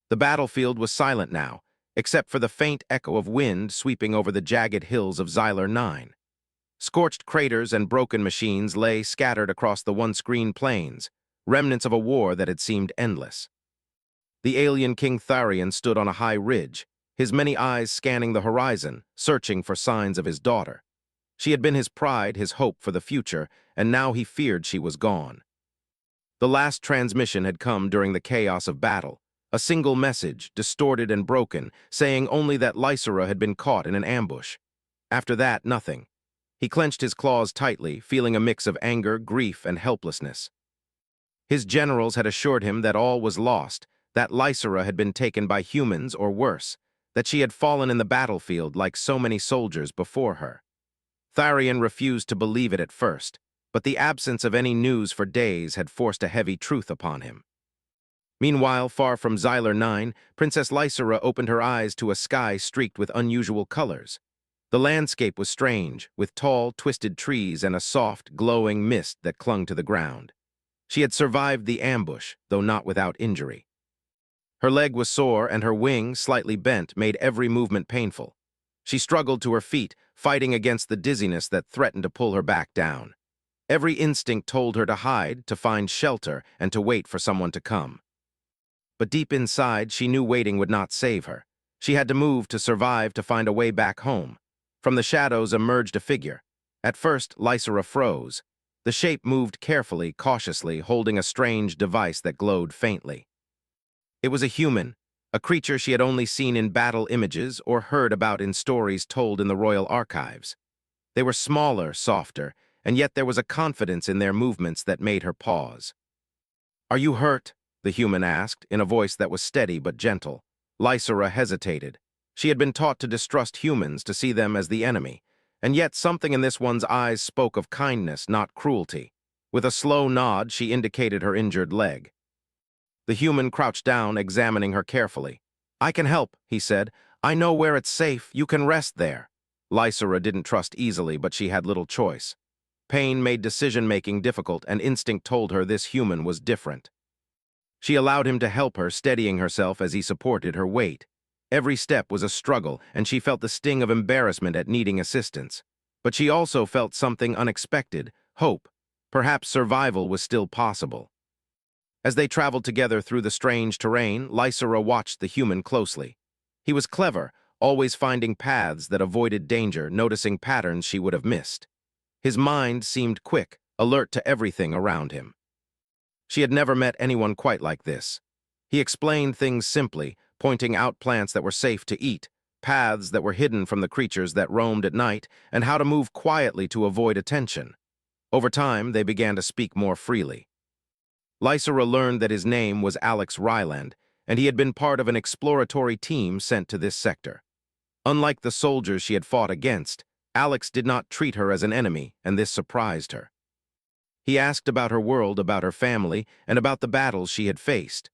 The battlefield was silent now, except for the faint echo of wind sweeping over the jagged hills of Xyler 9. Scorched craters and broken machines lay scattered across the once-green plains, remnants of a war that had seemed endless. The alien King Tharion stood on a high ridge, his many eyes scanning the horizon, searching for signs of his daughter. She had been his pride, his hope for the future, and now he feared she was gone. The last transmission had come during the chaos of battle, a single message, distorted and broken, saying only that Lysera had been caught in an ambush. After that, nothing. He clenched his claws tightly, feeling a mix of anger, grief, and helplessness. His generals had assured him that all was lost, that Lysera had been taken by humans or worse, that she had fallen in the battlefield like so many soldiers before her. Tharion refused to believe it at first, but the absence of any news for days had forced a heavy truth upon him. Meanwhile, far from Xyler 9, Princess Lysera opened her eyes to a sky streaked with unusual colors. The landscape was strange, with tall, twisted trees and a soft, glowing mist that clung to the ground. She had survived the ambush, though not without injury. Her leg was sore and her wing, slightly bent, made every movement painful. She struggled to her feet, fighting against the dizziness that threatened to pull her back down. Every instinct told her to hide, to find shelter, and to wait for someone to come. But deep inside, she knew waiting would not save her. She had to move to survive, to find a way back home. From the shadows emerged a figure. At first, Lysera froze. The shape moved carefully, cautiously, holding a strange device that glowed faintly. It was a human, a creature she had only seen in battle images or heard about in stories told in the royal archives. They were smaller, softer, and yet there was a confidence in their movements that made her pause. "Are you hurt?" the human asked, in a voice that was steady but gentle. Lysera hesitated. She had been taught to distrust humans, to see them as the enemy, and yet something in this one's eyes spoke of kindness, not cruelty. With a slow nod, she indicated her injured leg. The human crouched down, examining her carefully. "I can help," he said. "I know where it's safe. You can rest there." Lysera didn't trust easily, but she had little choice. Pain made decision-making difficult, and instinct told her this human was different. She allowed him to help her, steadying herself as he supported her weight. Every step was a struggle, and she felt the sting of embarrassment at needing assistance. But she also felt something unexpected, hope. Perhaps survival was still possible. As they traveled together through the strange terrain, Lysera watched the human closely. He was clever, always finding paths that avoided danger, noticing patterns she would have missed. His mind seemed quick, alert to everything around him. She had never met anyone quite like this. He explained things simply, pointing out plants that were safe to eat, paths that were hidden from the creatures that roamed at night, and how to move quietly to avoid attention. Over time, they began to speak more freely. Lysera learned that his name was Alex Ryland, and he had been part of an exploratory team sent to this sector. Unlike the soldiers she had fought against, Alex did not treat her as an enemy, and this surprised her. He asked about her world, about her family, and about the battles she had faced.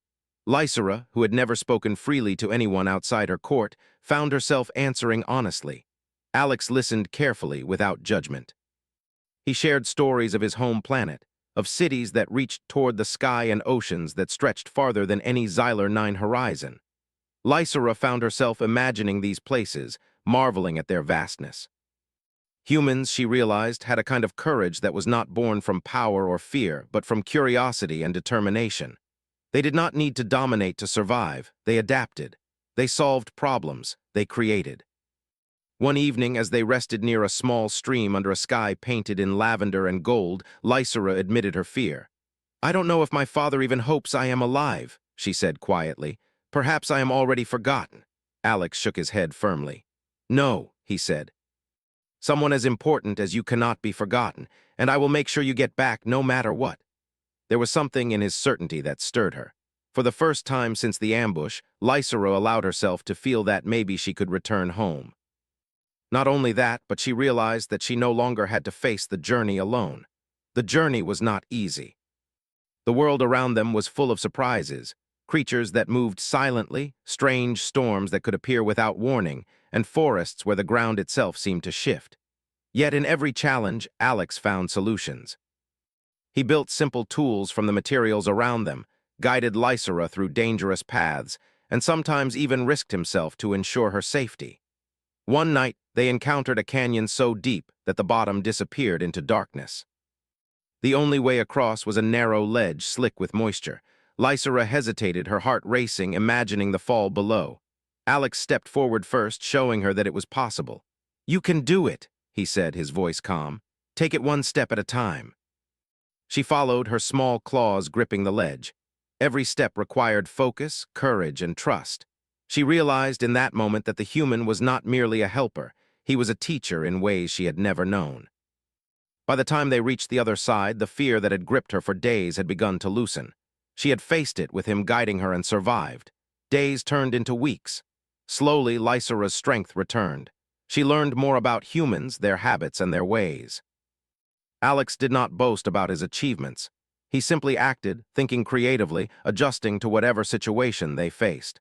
Lysera, who had never spoken freely to anyone outside her court, found herself answering honestly. Alex listened carefully, without judgment. He shared stories of his home planet, of cities that reached toward the sky and oceans that stretched farther than any Xyler 9 horizon. Lysera found herself imagining these places, marveling at their vastness. Humans, she realized, had a kind of courage that was not born from power or fear, but from curiosity and determination. They did not need to dominate to survive. They adapted. They solved problems. They created. One evening, as they rested near a small stream under a sky painted in lavender and gold, Lysera admitted her fear. "I don't know if my father even hopes I am alive," she said quietly. "Perhaps I am already forgotten." Alex shook his head firmly. "No," he said. "Someone as important as you cannot be forgotten, and I will make sure you get back no matter what." There was something in his certainty that stirred her. For the first time since the ambush, Lysera allowed herself to feel that maybe she could return home. Not only that, but she realized that she no longer had to face the journey alone. The journey was not easy. The world around them was full of surprises, creatures that moved silently, strange storms that could appear without warning, and forests where the ground itself seemed to shift. Yet in every challenge, Alex found solutions. He built simple tools from the materials around them, guided Lysera through dangerous paths, and sometimes even risked himself to ensure her safety. One night, they encountered a canyon so deep that the bottom disappeared into darkness. The only way across was a narrow ledge slick with moisture. Lysera hesitated, her heart racing, imagining the fall below. Alex stepped forward first, showing her that it was possible. "You can do it," he said, his voice calm. "Take it one step at a time." She followed, her small claws gripping the ledge. Every step required focus, courage, and trust. She realized in that moment that the human was not merely a helper, he was a teacher in ways she had never known. By the time they reached the other side, the fear that had gripped her for days had begun to loosen. She had faced it with him guiding her and survived. Days turned into weeks. Slowly, Lysera's strength returned. She learned more about humans, their habits, and their ways. Alex did not boast about his achievements. He simply acted, thinking creatively, adjusting to whatever situation they faced.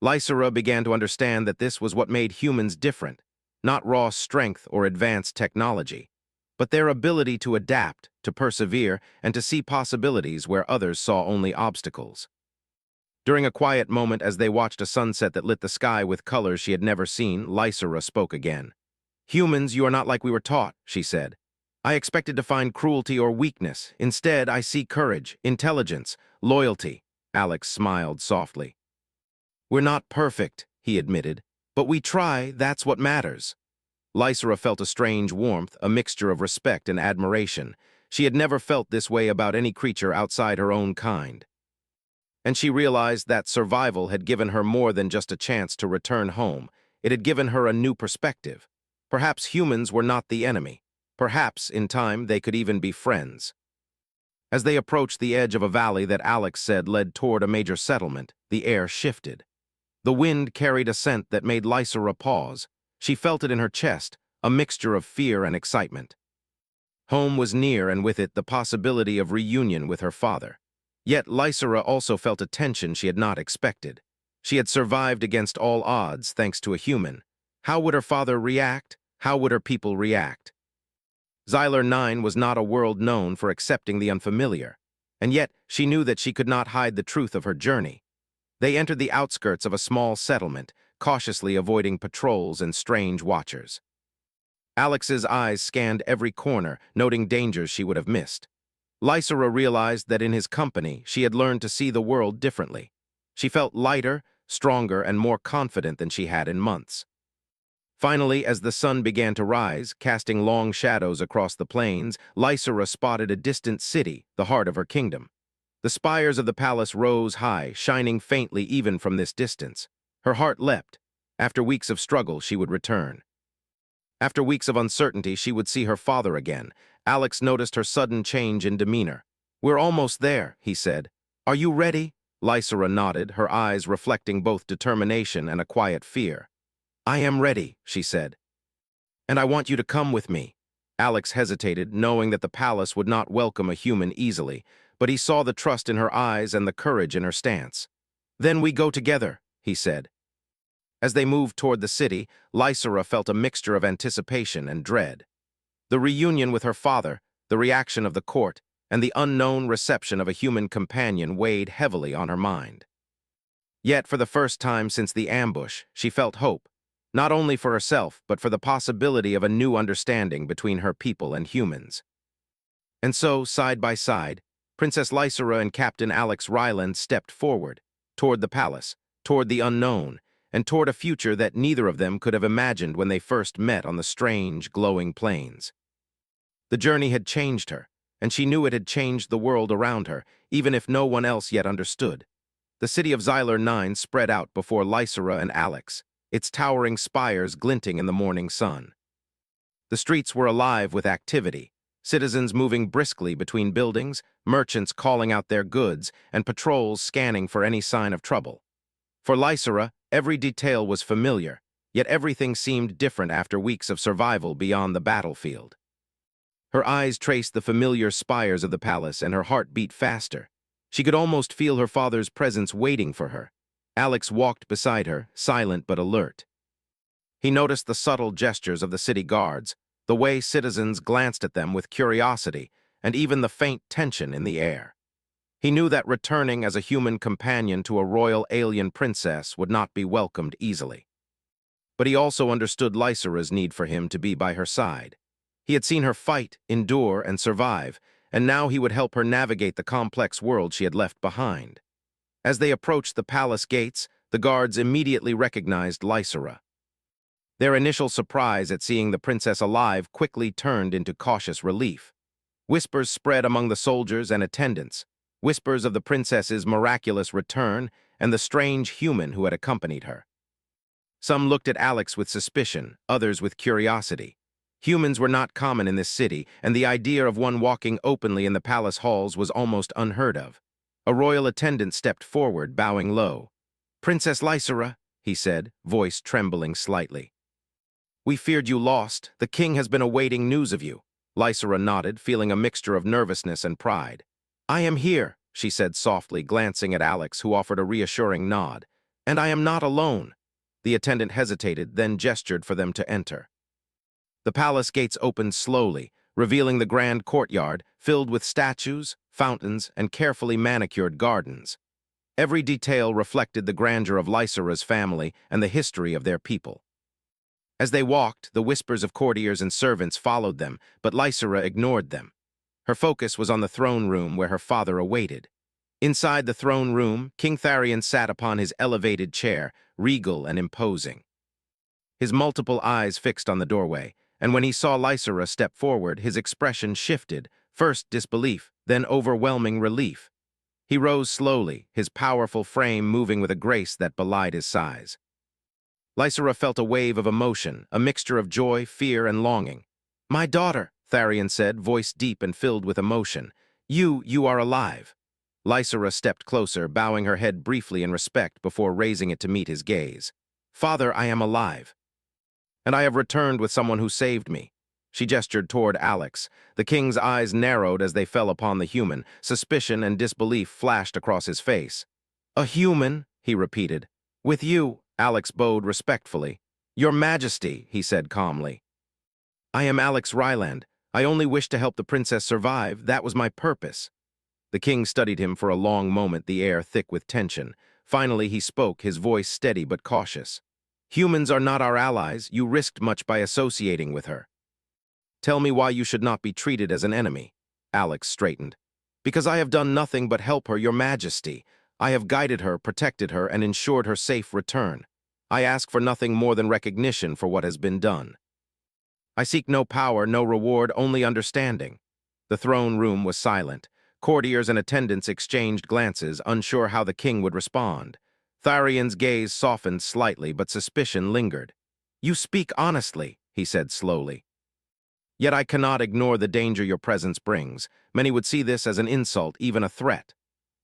Lysera began to understand that this was what made humans different, not raw strength or advanced technology, but their ability to adapt, to persevere, and to see possibilities where others saw only obstacles. During a quiet moment as they watched a sunset that lit the sky with colors she had never seen, Lysera spoke again. "Humans, you are not like we were taught," she said. "I expected to find cruelty or weakness. Instead, I see courage, intelligence, loyalty." Alex smiled softly. "We're not perfect," he admitted, "but we try, that's what matters." Lysera felt a strange warmth, a mixture of respect and admiration. She had never felt this way about any creature outside her own kind. And she realized that survival had given her more than just a chance to return home. It had given her a new perspective. Perhaps humans were not the enemy. Perhaps, in time, they could even be friends. As they approached the edge of a valley that Alex said led toward a major settlement, the air shifted. The wind carried a scent that made Lysera pause. She felt it in her chest, a mixture of fear and excitement. Home was near, and with it the possibility of reunion with her father. Yet Lysera also felt a tension she had not expected. She had survived against all odds thanks to a human. How would her father react? How would her people react? Xyler 9 was not a world known for accepting the unfamiliar, and yet she knew that she could not hide the truth of her journey. They entered the outskirts of a small settlement, cautiously avoiding patrols and strange watchers. Alex's eyes scanned every corner, noting dangers she would have missed. Lysera realized that in his company she had learned to see the world differently. She felt lighter, stronger, and more confident than she had in months. Finally, as the sun began to rise, casting long shadows across the plains, Lysera spotted a distant city, the heart of her kingdom. The spires of the palace rose high, shining faintly even from this distance. Her heart leapt. After weeks of struggle, she would return. After weeks of uncertainty, she would see her father again. Alex noticed her sudden change in demeanor. "We're almost there," he said. "Are you ready?" Lysera nodded, her eyes reflecting both determination and a quiet fear. "I am ready," she said. "And I want you to come with me." Alex hesitated, knowing that the palace would not welcome a human easily, but he saw the trust in her eyes and the courage in her stance. "Then we go together," he said. As they moved toward the city, Lysera felt a mixture of anticipation and dread. The reunion with her father, the reaction of the court, and the unknown reception of a human companion weighed heavily on her mind. Yet, for the first time since the ambush, she felt hope, not only for herself, but for the possibility of a new understanding between her people and humans. And so, side by side, Princess Lysera and Captain Alex Ryland stepped forward, toward the palace, toward the unknown, and toward a future that neither of them could have imagined when they first met on the strange, glowing plains. The journey had changed her, and she knew it had changed the world around her, even if no one else yet understood. The city of Xyler 9 spread out before Lysera and Alex, its towering spires glinting in the morning sun. The streets were alive with activity, citizens moving briskly between buildings, merchants calling out their goods, and patrols scanning for any sign of trouble. For Lysera, every detail was familiar, yet everything seemed different after weeks of survival beyond the battlefield. Her eyes traced the familiar spires of the palace, and her heart beat faster. She could almost feel her father's presence waiting for her. Alex walked beside her, silent but alert. He noticed the subtle gestures of the city guards, the way citizens glanced at them with curiosity, and even the faint tension in the air. He knew that returning as a human companion to a royal alien princess would not be welcomed easily. But he also understood Lysera's need for him to be by her side. He had seen her fight, endure, and survive, and now he would help her navigate the complex world she had left behind. As they approached the palace gates, the guards immediately recognized Lysera. Their initial surprise at seeing the princess alive quickly turned into cautious relief. Whispers spread among the soldiers and attendants, whispers of the princess's miraculous return and the strange human who had accompanied her. Some looked at Alex with suspicion, others with curiosity. Humans were not common in this city, and the idea of one walking openly in the palace halls was almost unheard of. A royal attendant stepped forward, bowing low. "Princess Lysera," he said, voice trembling slightly. "We feared you lost. The king has been awaiting news of you." Lysera nodded, feeling a mixture of nervousness and pride. "I am here," she said softly, glancing at Alex, who offered a reassuring nod. "And I am not alone." The attendant hesitated, then gestured for them to enter. The palace gates opened slowly, revealing the grand courtyard, filled with statues, fountains, and carefully manicured gardens. Every detail reflected the grandeur of Lysera's family and the history of their people. As they walked, the whispers of courtiers and servants followed them, but Lysera ignored them. Her focus was on the throne room where her father awaited. Inside the throne room, King Tharion sat upon his elevated chair, regal and imposing. His multiple eyes fixed on the doorway, and when he saw Lysera step forward, his expression shifted, first disbelief, then overwhelming relief. He rose slowly, his powerful frame moving with a grace that belied his size. Lysera felt a wave of emotion, a mixture of joy, fear, and longing. "My daughter," Tharion said, voice deep and filled with emotion. You are alive." Lysera stepped closer, bowing her head briefly in respect before raising it to meet his gaze. "Father, I am alive. And I have returned with someone who saved me." She gestured toward Alex. The king's eyes narrowed as they fell upon the human. Suspicion and disbelief flashed across his face. "A human," he repeated. "With you," Alex bowed respectfully. "Your Majesty," he said calmly. "I am Alex Ryland. I only wished to help the princess survive. That was my purpose." The king studied him for a long moment, the air thick with tension. Finally he spoke, his voice steady but cautious. "Humans are not our allies. You risked much by associating with her." "Tell me why you should not be treated as an enemy." Alex straightened. "Because I have done nothing but help her, Your Majesty. I have guided her, protected her, and ensured her safe return. I ask for nothing more than recognition for what has been done. I seek no power, no reward, only understanding." The throne room was silent. Courtiers and attendants exchanged glances, unsure how the king would respond. Tharion's gaze softened slightly, but suspicion lingered. "You speak honestly," he said slowly. "Yet I cannot ignore the danger your presence brings. Many would see this as an insult, even a threat."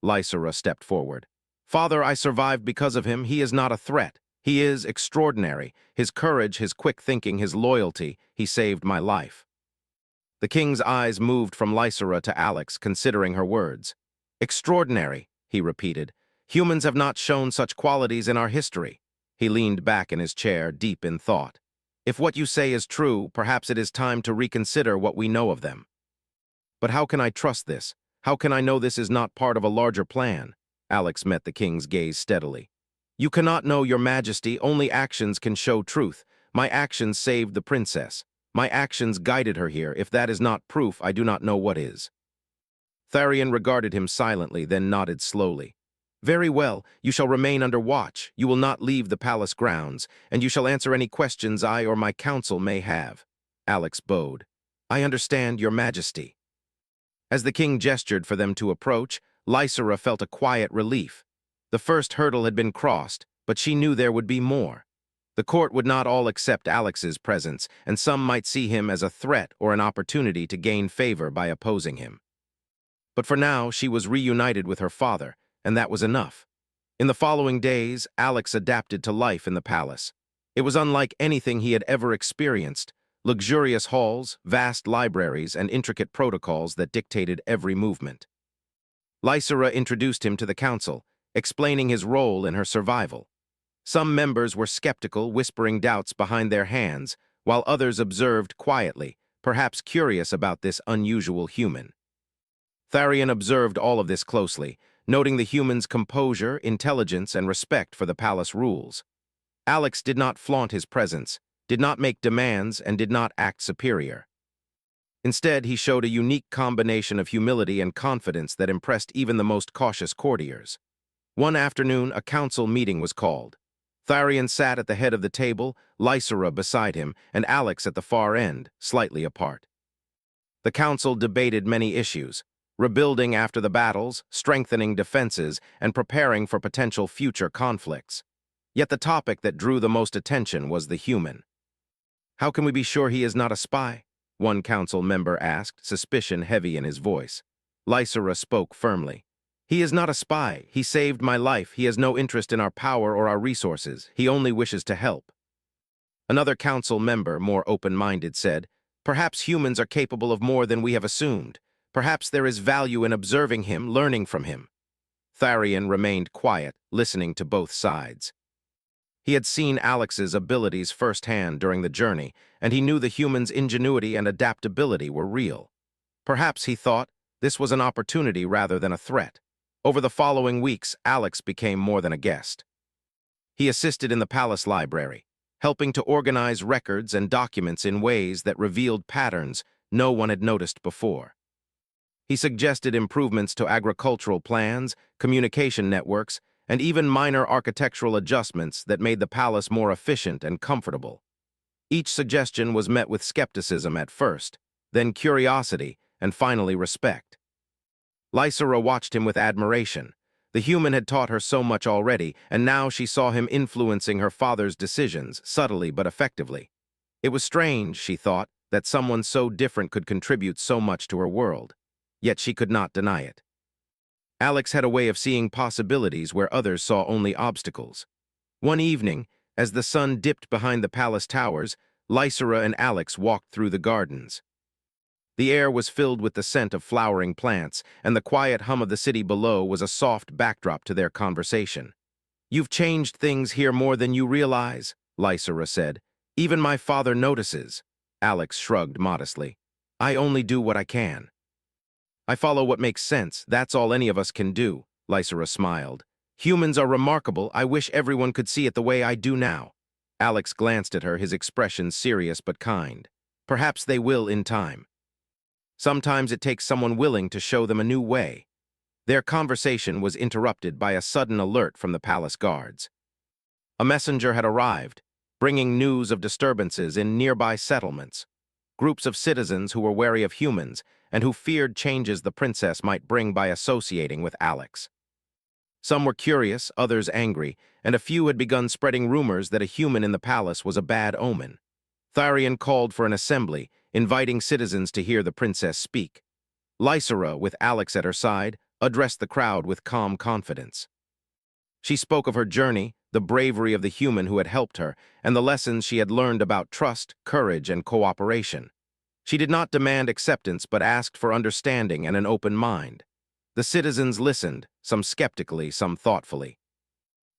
Lysera stepped forward. "Father, I survived because of him. He is not a threat. He is extraordinary. His courage, his quick thinking, his loyalty, he saved my life." The king's eyes moved from Lysera to Alex, considering her words. "Extraordinary," he repeated. "Humans have not shown such qualities in our history." He leaned back in his chair, deep in thought. "If what you say is true, perhaps it is time to reconsider what we know of them." "But how can I trust this? How can I know this is not part of a larger plan?" Alex met the king's gaze steadily. "You cannot know, Your Majesty. Only actions can show truth. My actions saved the princess. My actions guided her here. If that is not proof, I do not know what is." Tharion regarded him silently, then nodded slowly. "Very well. You shall remain under watch. You will not leave the palace grounds, and you shall answer any questions I or my council may have." Alex bowed. "I understand, Your Majesty." As the king gestured for them to approach, Lysera felt a quiet relief. The first hurdle had been crossed, but she knew there would be more. The court would not all accept Alex's presence, and some might see him as a threat or an opportunity to gain favor by opposing him. But for now, she was reunited with her father, and that was enough. In the following days, Alex adapted to life in the palace. It was unlike anything he had ever experienced. Luxurious halls, vast libraries, and intricate protocols that dictated every movement. Lysera introduced him to the council, explaining his role in her survival. Some members were skeptical, whispering doubts behind their hands, while others observed quietly, perhaps curious about this unusual human. Tharion observed all of this closely, noting the human's composure, intelligence, and respect for the palace rules. Alex did not flaunt his presence, did not make demands, and did not act superior. Instead, he showed a unique combination of humility and confidence that impressed even the most cautious courtiers. One afternoon, a council meeting was called. Tharion sat at the head of the table, Lysera beside him, and Alex at the far end, slightly apart. The council debated many issues: rebuilding after the battles, strengthening defenses, and preparing for potential future conflicts. Yet the topic that drew the most attention was the human. "How can we be sure he is not a spy?" one council member asked, suspicion heavy in his voice. Lysera spoke firmly. "He is not a spy. He saved my life. He has no interest in our power or our resources. He only wishes to help." Another council member, more open-minded, said, "Perhaps humans are capable of more than we have assumed. Perhaps there is value in observing him, learning from him." Tharion remained quiet, listening to both sides. He had seen Alex's abilities firsthand during the journey, and he knew the human's ingenuity and adaptability were real. Perhaps, he thought, this was an opportunity rather than a threat. Over the following weeks, Alex became more than a guest. He assisted in the palace library, helping to organize records and documents in ways that revealed patterns no one had noticed before. He suggested improvements to agricultural plans, communication networks, and even minor architectural adjustments that made the palace more efficient and comfortable. Each suggestion was met with skepticism at first, then curiosity, and finally respect. Lysera watched him with admiration. The human had taught her so much already, and now she saw him influencing her father's decisions, subtly but effectively. It was strange, she thought, that someone so different could contribute so much to her world. Yet she could not deny it. Alex had a way of seeing possibilities where others saw only obstacles. One evening, as the sun dipped behind the palace towers, Lysera and Alex walked through the gardens. The air was filled with the scent of flowering plants, and the quiet hum of the city below was a soft backdrop to their conversation. "You've changed things here more than you realize," Lysera said. "Even my father notices." Alex shrugged modestly. "I only do what I can." "I follow what makes sense. That's all any of us can do," Lysera smiled. "Humans are remarkable. I wish everyone could see it the way I do now." Alex glanced at her, his expression serious but kind. "Perhaps they will in time. Sometimes it takes someone willing to show them a new way." Their conversation was interrupted by a sudden alert from the palace guards. A messenger had arrived, bringing news of disturbances in nearby settlements. Groups of citizens who were wary of humans and who feared changes the princess might bring by associating with Alex. Some were curious, others angry, and a few had begun spreading rumors that a human in the palace was a bad omen. Tharion called for an assembly, inviting citizens to hear the princess speak. Lysera, with Alex at her side, addressed the crowd with calm confidence. She spoke of her journey, the bravery of the human who had helped her, and the lessons she had learned about trust, courage, and cooperation. She did not demand acceptance but asked for understanding and an open mind. The citizens listened, some skeptically, some thoughtfully.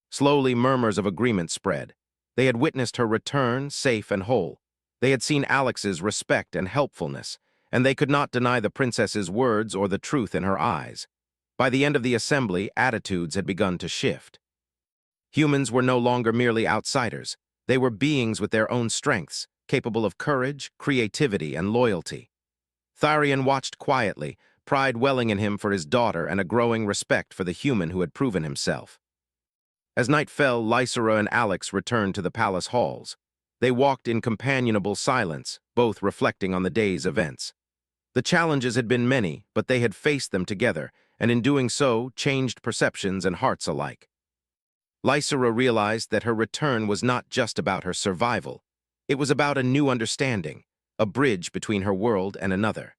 Slowly, murmurs of agreement spread. They had witnessed her return, safe and whole. They had seen Alex's respect and helpfulness, and they could not deny the princess's words or the truth in her eyes. By the end of the assembly, attitudes had begun to shift. Humans were no longer merely outsiders. They were beings with their own strengths, capable of courage, creativity, and loyalty. Tharion watched quietly, pride welling in him for his daughter and a growing respect for the human who had proven himself. As night fell, Lysera and Alex returned to the palace halls. They walked in companionable silence, both reflecting on the day's events. The challenges had been many, but they had faced them together, and in doing so, changed perceptions and hearts alike. Lysera realized that her return was not just about her survival. It was about a new understanding, a bridge between her world and another.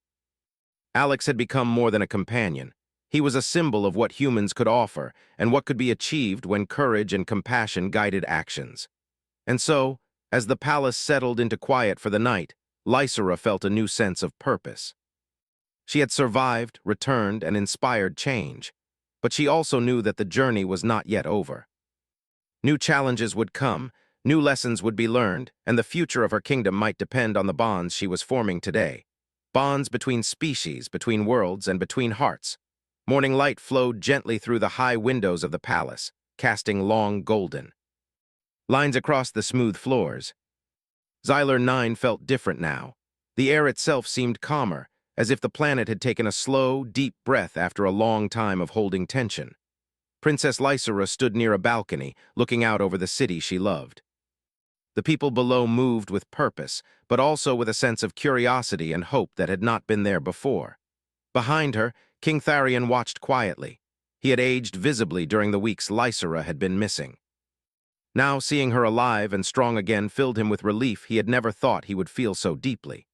Alex had become more than a companion. He was a symbol of what humans could offer and what could be achieved when courage and compassion guided actions. And so, as the palace settled into quiet for the night, Lysera felt a new sense of purpose. She had survived, returned, and inspired change, but she also knew that the journey was not yet over. New challenges would come, new lessons would be learned, and the future of her kingdom might depend on the bonds she was forming today. bonds between species, between worlds, and between hearts. Morning light flowed gently through the high windows of the palace, casting long golden lines across the smooth floors. Xyler 9 felt different now. The air itself seemed calmer, as if the planet had taken a slow, deep breath after a long time of holding tension. Princess Lysera stood near a balcony, looking out over the city she loved. The people below moved with purpose, but also with a sense of curiosity and hope that had not been there before. Behind her, King Tharion watched quietly. He had aged visibly during the weeks Lysera had been missing. Now, seeing her alive and strong again filled him with relief he had never thought he would feel so deeply.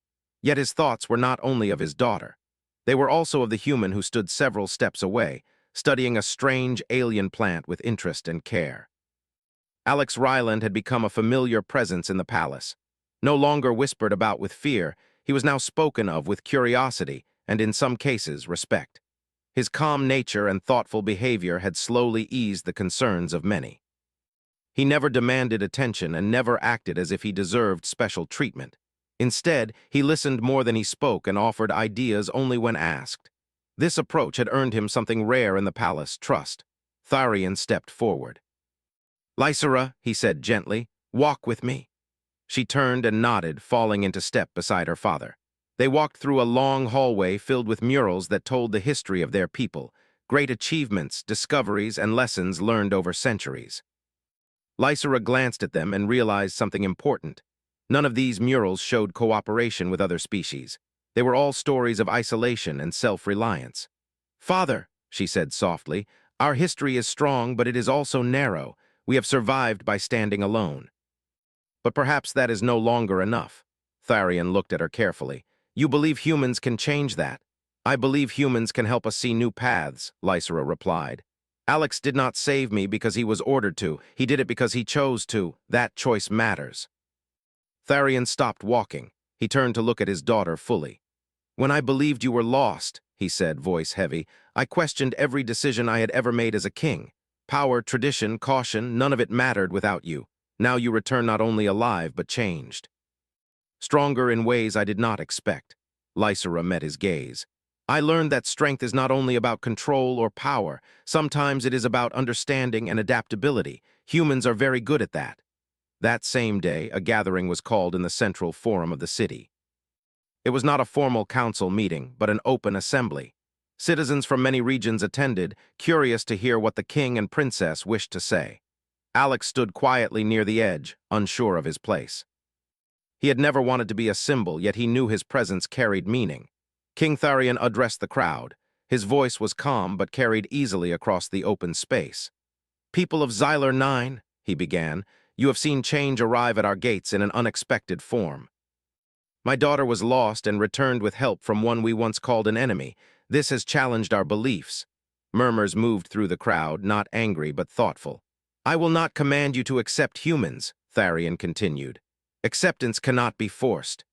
Yet his thoughts were not only of his daughter. They were also of the human who stood several steps away, studying a strange alien plant with interest and care. Alex Ryland had become a familiar presence in the palace. No longer whispered about with fear, he was now spoken of with curiosity and, in some cases, respect. His calm nature and thoughtful behavior had slowly eased the concerns of many. He never demanded attention and never acted as if he deserved special treatment. Instead, he listened more than he spoke and offered ideas only when asked. This approach had earned him something rare in the palace, trust. Tharion stepped forward. "Lysera," he said gently, "walk with me." She turned and nodded, falling into step beside her father. They walked through a long hallway filled with murals that told the history of their people, great achievements, discoveries, and lessons learned over centuries. Lysera glanced at them and realized something important. None of these murals showed cooperation with other species. They were all stories of isolation and self-reliance. "Father," she said softly, "our history is strong, but it is also narrow. We have survived by standing alone." "But perhaps that is no longer enough." Tharion looked at her carefully. "You believe humans can change that?" "I believe humans can help us see new paths," Lysera replied. "Alex did not save me because he was ordered to. He did it because he chose to. That choice matters." Tharion stopped walking. He turned to look at his daughter fully. "When I believed you were lost," he said, voice heavy, "I questioned every decision I had ever made as a king. Power, tradition, caution, none of it mattered without you. Now you return not only alive, but changed. Stronger in ways I did not expect." Lysera met his gaze. "I learned that strength is not only about control or power. Sometimes it is about understanding and adaptability. Humans are very good at that." That same day, a gathering was called in the central forum of the city. It was not a formal council meeting, but an open assembly. Citizens from many regions attended, curious to hear what the king and princess wished to say. Alex stood quietly near the edge, unsure of his place. He had never wanted to be a symbol, yet he knew his presence carried meaning. King Tharion addressed the crowd. His voice was calm but carried easily across the open space. "People of Xyler 9, he began, "you have seen change arrive at our gates in an unexpected form. My daughter was lost and returned with help from one we once called an enemy. This has challenged our beliefs." Murmurs moved through the crowd, not angry but thoughtful. "I will not command you to accept humans," Tharion continued. "Acceptance cannot be forced.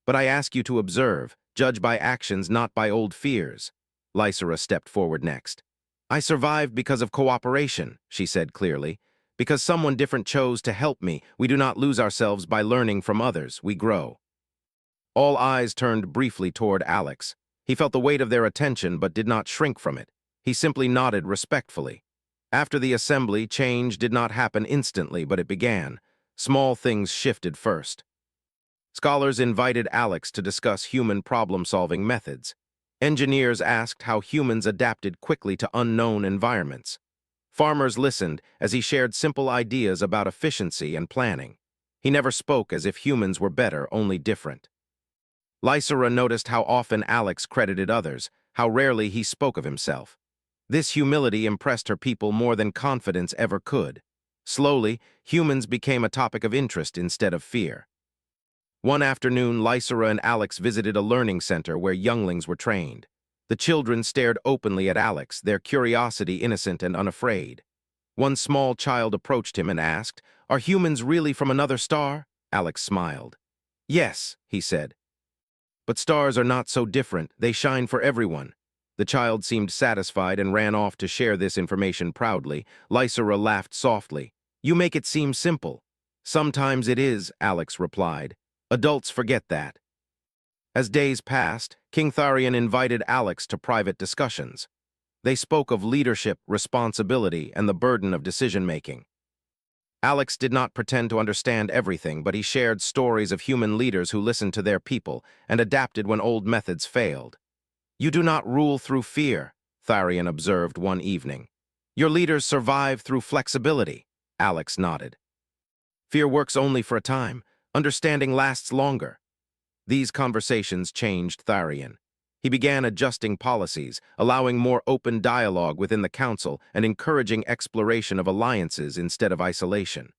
But I ask you to observe, judge by actions, not by old fears." Lysera stepped forward next. "I survived because of cooperation," she said clearly. "Because someone different chose to help me. We do not lose ourselves by learning from others. We grow." All eyes turned briefly toward Alex. He felt the weight of their attention but did not shrink from it. He simply nodded respectfully. After the assembly, change did not happen instantly, but it began. Small things shifted first. Scholars invited Alex to discuss human problem-solving methods. Engineers asked how humans adapted quickly to unknown environments. Farmers listened as he shared simple ideas about efficiency and planning. He never spoke as if humans were better, only different. Lysera noticed how often Alex credited others, how rarely he spoke of himself. This humility impressed her people more than confidence ever could. Slowly, humans became a topic of interest instead of fear. One afternoon, Lysera and Alex visited a learning center where younglings were trained. The children stared openly at Alex, their curiosity innocent and unafraid. One small child approached him and asked, "Are humans really from another star?" Alex smiled. "Yes," he said. "But stars are not so different. They shine for everyone." The child seemed satisfied and ran off to share this information proudly. Lysera laughed softly. "You make it seem simple." "Sometimes it is," Alex replied. "Adults forget that." As days passed, King Tharion invited Alex to private discussions. They spoke of leadership, responsibility, and the burden of decision-making. Alex did not pretend to understand everything, but he shared stories of human leaders who listened to their people and adapted when old methods failed. "You do not rule through fear," Tharion observed one evening. "Your leaders survive through flexibility." Alex nodded. "Fear works only for a time. Understanding lasts longer." These conversations changed Tharion. He began adjusting policies, allowing more open dialogue within the council and encouraging exploration of alliances instead of isolation.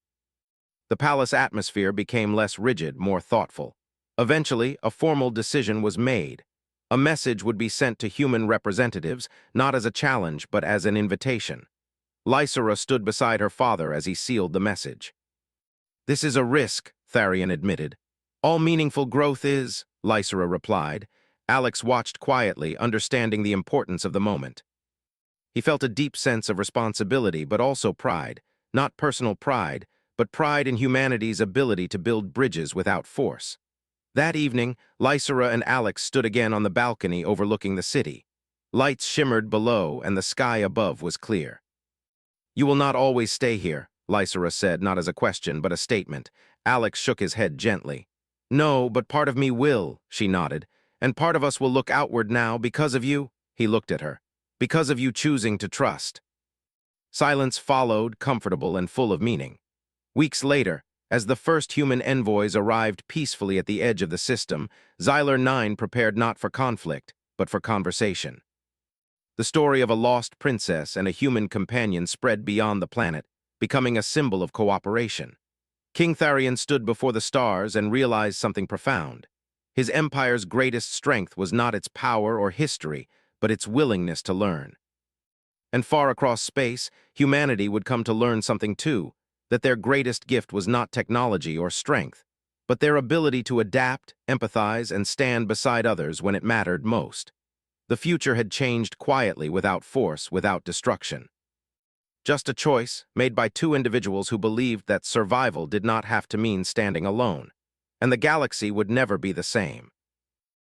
The palace atmosphere became less rigid, more thoughtful. Eventually, a formal decision was made. A message would be sent to human representatives, not as a challenge, but as an invitation. Lysera stood beside her father as he sealed the message. "This is a risk," Tharion admitted. "All meaningful growth is," Lysera replied. Alex watched quietly, understanding the importance of the moment. He felt a deep sense of responsibility, but also pride. Not personal pride, but pride in humanity's ability to build bridges without force. That evening, Lysera and Alex stood again on the balcony overlooking the city. Lights shimmered below, and the sky above was clear. "You will not always stay here," Lysera said, not as a question, but a statement. Alex shook his head gently. "No, but part of me will," she nodded. "And part of us will look outward now because of you." He looked at her. "Because of you choosing to trust." Silence followed, comfortable and full of meaning. Weeks later, as the first human envoys arrived peacefully at the edge of the system, Xyler 9 prepared not for conflict, but for conversation. The story of a lost princess and a human companion spread beyond the planet, becoming a symbol of cooperation. King Tharion stood before the stars and realized something profound. His empire's greatest strength was not its power or history, but its willingness to learn. And far across space, humanity would come to learn something too, that their greatest gift was not technology or strength, but their ability to adapt, empathize, and stand beside others when it mattered most. The future had changed quietly, without force, without destruction. Just a choice made by two individuals who believed that survival did not have to mean standing alone, and the galaxy would never be the same.